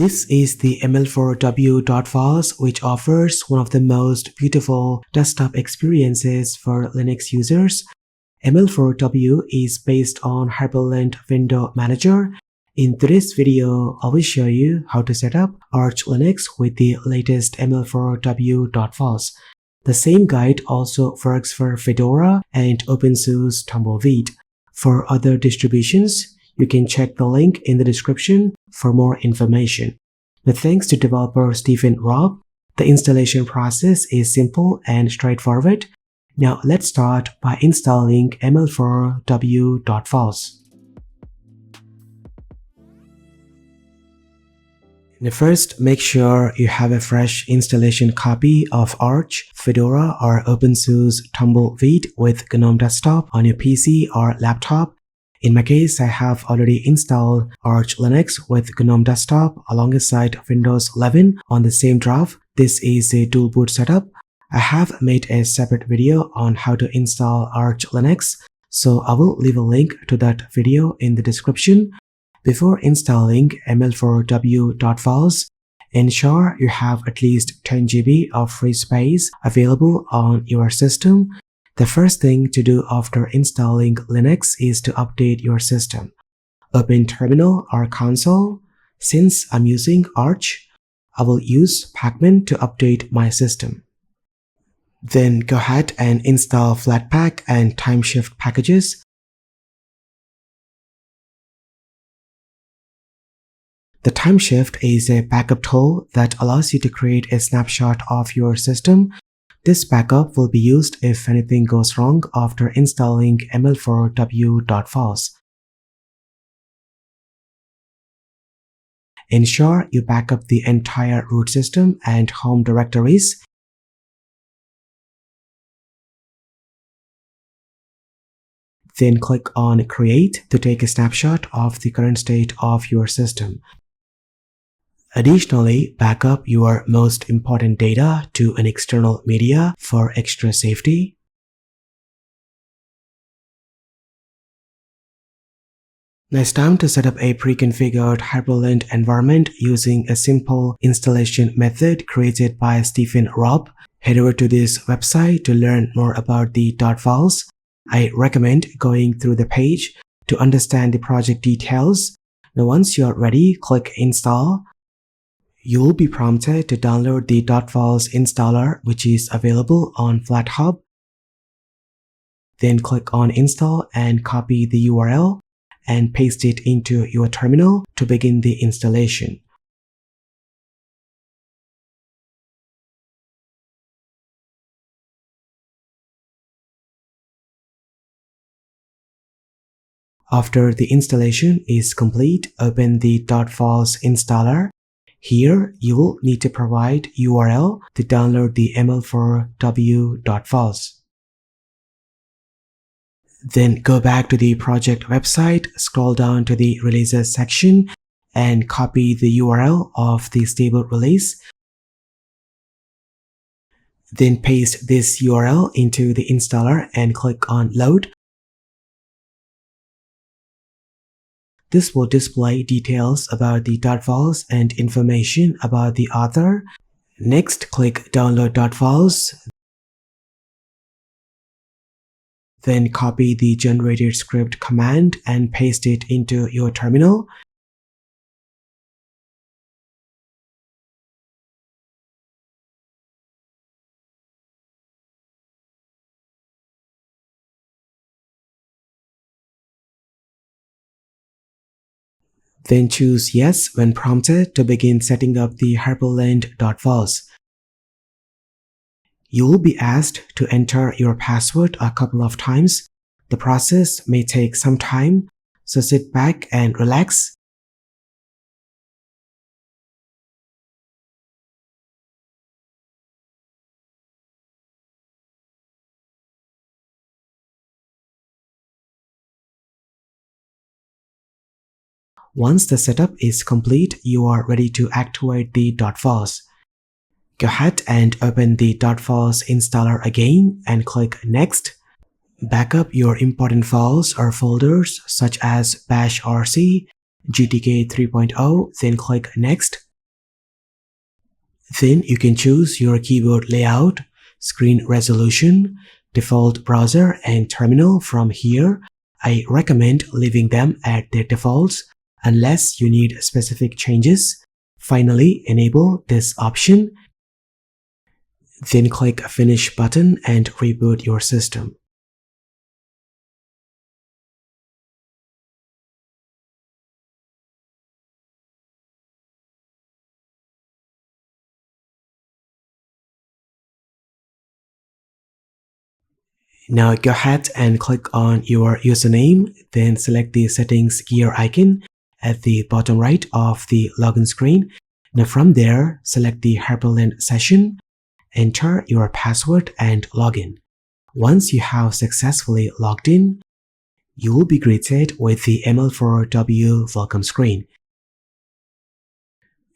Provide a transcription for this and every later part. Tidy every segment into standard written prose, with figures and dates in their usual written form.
This is the ML4W Dot Files, which offers one of the most beautiful desktop experiences for Linux users. ML4W is based on Hyprland Window Manager. In today's video, I will show you how to set up Arch Linux with the latest ML4W Dot Files. The same guide also works for Fedora and OpenSUSE Tumbleweed. For other distributions, you can check the link in the description for more information. Now, thanks to developer Stephans, the installation process is simple and straightforward. Now let's start by installing ML4W Dot Files. Now first, make sure you have a fresh installation copy of Arch, Fedora or OpenSUSE Tumbleweed with GNOME Desktop on your PC or laptop. In my case, I have already installed Arch Linux with GNOME Desktop alongside Windows 11 on the same drive. This is a dual boot setup. I have made a separate video on how to install Arch Linux, so I will leave a link to that video in the description. Before installing ML4W Dot Files, ensure you have at least 10 GB of free space available on your system. The first thing to do after installing Linux is to update your system. Open Terminal or Console. Since I'm using Arch, I will use Pacman to update my system. Then go ahead and install Flatpak and Timeshift packages. The Timeshift is a backup tool that allows you to create a snapshot of your system. This backup will be used if anything goes wrong after installing ML4W Dot Files. Ensure you back up the entire root system and home directories. Then click on Create to take a snapshot of the current state of your system. Additionally, back up your most important data to an external media for extra safety. Now it's time to set up a pre-configured Hyprland environment using a simple installation method created by Stephans. Head over to this website to learn more about the dot files. I recommend going through the page to understand the project details. Now once you're ready, click Install. You will be prompted to download the dot files installer, which is available on FlatHub. Then click on Install and copy the URL and paste it into your terminal to begin the installation. After the installation is complete, open the dot files installer. Here, you will need to provide URL to download the ML4W Dot Files. Then go back to the project website, scroll down to the releases section, and copy the URL of the stable release. Then paste this URL into the installer and click on Load. This will display details about the dot files and information about the author. Next, click Download dot files. Then copy the generated script command and paste it into your terminal. Then choose Yes when prompted to begin setting up the Hyprland dot files. You will be asked to enter your password a couple of times. The process may take some time, so sit back and relax. Once the setup is complete, you are ready to activate the dot files. Go ahead and open the dot files installer again and click Next. Back up your important files or folders such as bash.rc, GTK 3.0, then click Next. Then you can choose your keyboard layout, screen resolution, default browser and terminal from here. I recommend leaving them at their defaults unless you need specific changes. Finally, enable this option. Then click Finish button and reboot your system. Now go ahead and click on your username, then select the settings gear icon at the bottom right of the login screen. Now from there, select the Hyprland session, enter your password and login. Once you have successfully logged in, you will be greeted with the ML4W welcome screen.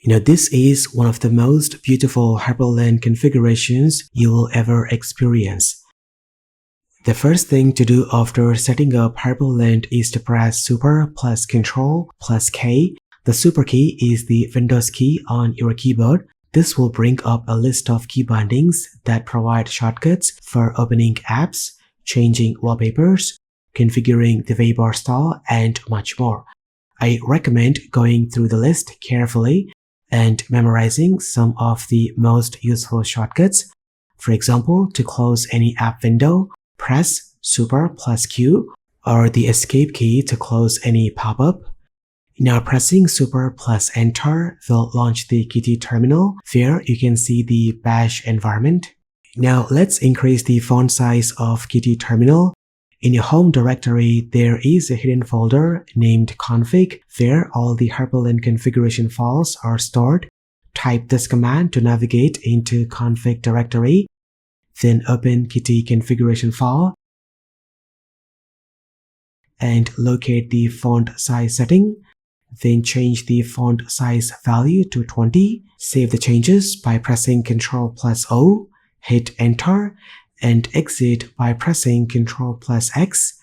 This is one of the most beautiful Hyprland configurations you will ever experience. The first thing to do after setting up Hyprland is to press Super plus Control plus K. The Super key is the Windows key on your keyboard. This will bring up a list of key bindings that provide shortcuts for opening apps, changing wallpapers, configuring the waybar style, and much more. I recommend going through the list carefully and memorizing some of the most useful shortcuts. For example, to close any app window, press Super plus Q, or the Escape key to close any pop-up. Now pressing Super plus Enter will launch the Qt terminal where you can see the bash environment. Now let's increase the font size of Qt terminal. In your home directory, there is a hidden folder named config where all the Hyprland configuration files are stored. Type this command to navigate into config directory. Then open Qt configuration file and locate the font size setting. Then change the font size value to 20. Save the changes by pressing Ctrl plus O, hit Enter, and exit by pressing Ctrl plus X.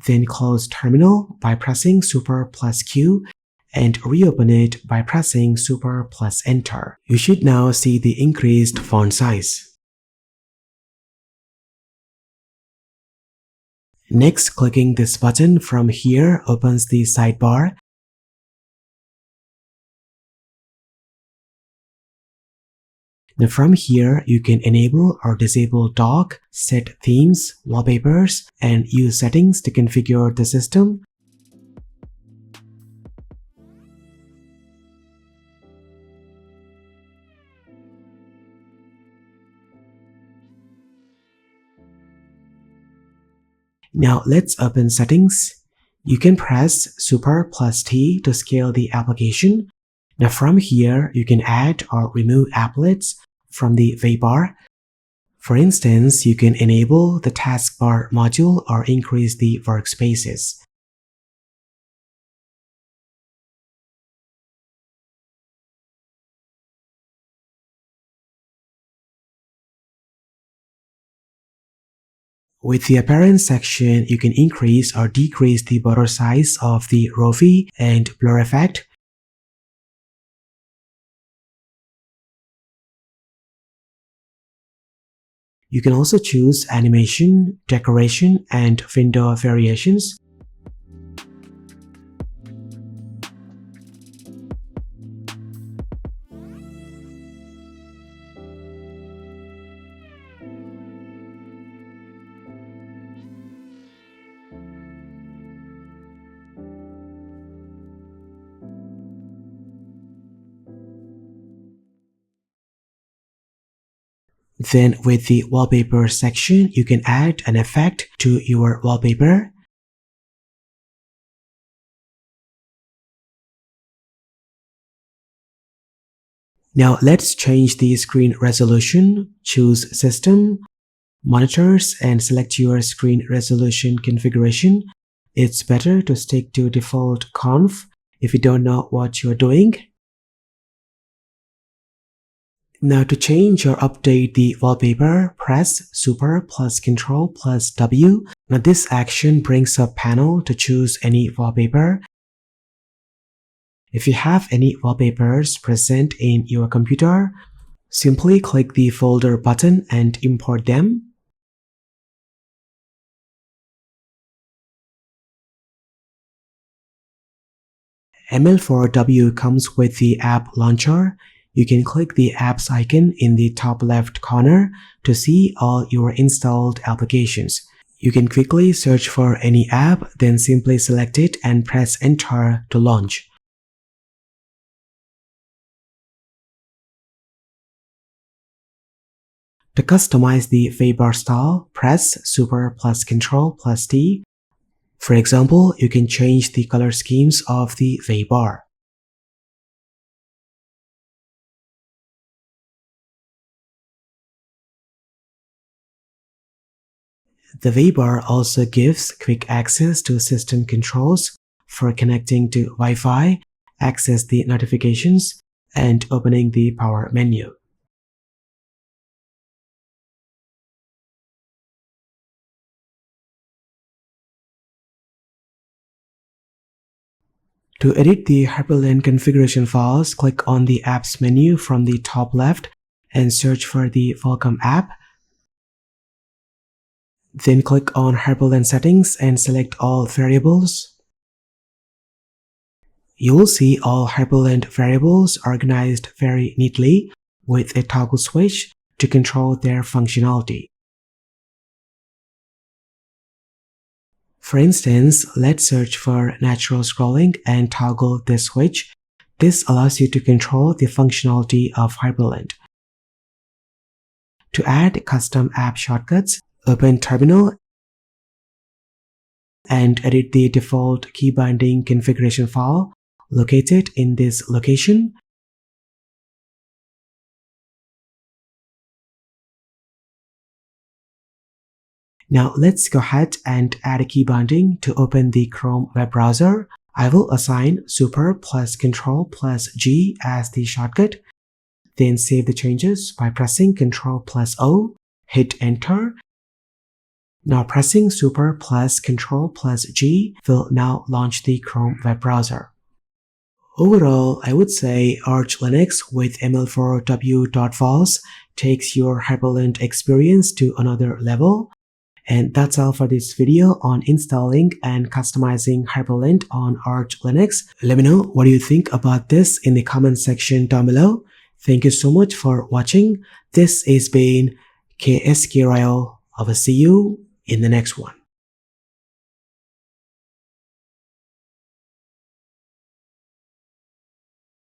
Then close terminal by pressing Super plus Q and reopen it by pressing Super plus Enter. You should now see the increased font size. Next, clicking this button from here opens the sidebar. Now from here, you can enable or disable dock, set themes, wallpapers, and use settings to configure the system. Now let's open settings. You can press Super plus T to scale the application. Now from here, you can add or remove applets from the waybar. For instance, you can enable the taskbar module or increase the workspaces. With the apparent section, you can increase or decrease the border size of the Rovi and blur effect. You can also choose animation, decoration, and window variations. Then with the wallpaper section, you can add an effect to your wallpaper. Now let's change the screen resolution. Choose System, Monitors, and select your screen resolution configuration. It's better to stick to default conf if you don't know what you're doing. Now to change or update the wallpaper, press Super plus Ctrl plus W. Now this action brings up panel to choose any wallpaper. If you have any wallpapers present in your computer, Simply click the folder button and import them. ML4W comes with the app launcher. You can click the apps icon in the top left corner to see all your installed applications. You can quickly search for any app, then simply select it and press enter to launch. To customize the favbar style, press Super plus Control plus T. For example, you can change the color schemes of the favbar. The favbar also gives quick access to system controls for connecting to Wi-Fi, access the notifications, and opening the power menu. To edit the Hyprland configuration files, click on the Apps menu from the top left and search for the Welcome app. Then click on Hyprland settings and select all variables. You will see all Hyprland variables organized very neatly with a toggle switch to control their functionality. For instance, let's search for natural scrolling and toggle this switch. This allows you to control the functionality of Hyprland. To add custom app shortcuts, open Terminal and edit the default key binding configuration file located in this location. Now let's go ahead and add a key binding to open the Chrome web browser. I will assign Super plus Control plus G as the shortcut. Then save the changes by pressing Ctrl plus O, hit enter. Now pressing Super plus Ctrl plus G will now launch the Chrome web browser. Overall, I would say Arch Linux with ML4W Dot Files takes your Hyprland experience to another level. And that's all for this video on installing and customizing Hyprland on Arch Linux. Let me know what you think about this in the comment section down below. Thank you so much for watching. This has been KSK Royal. I will see you in the next one.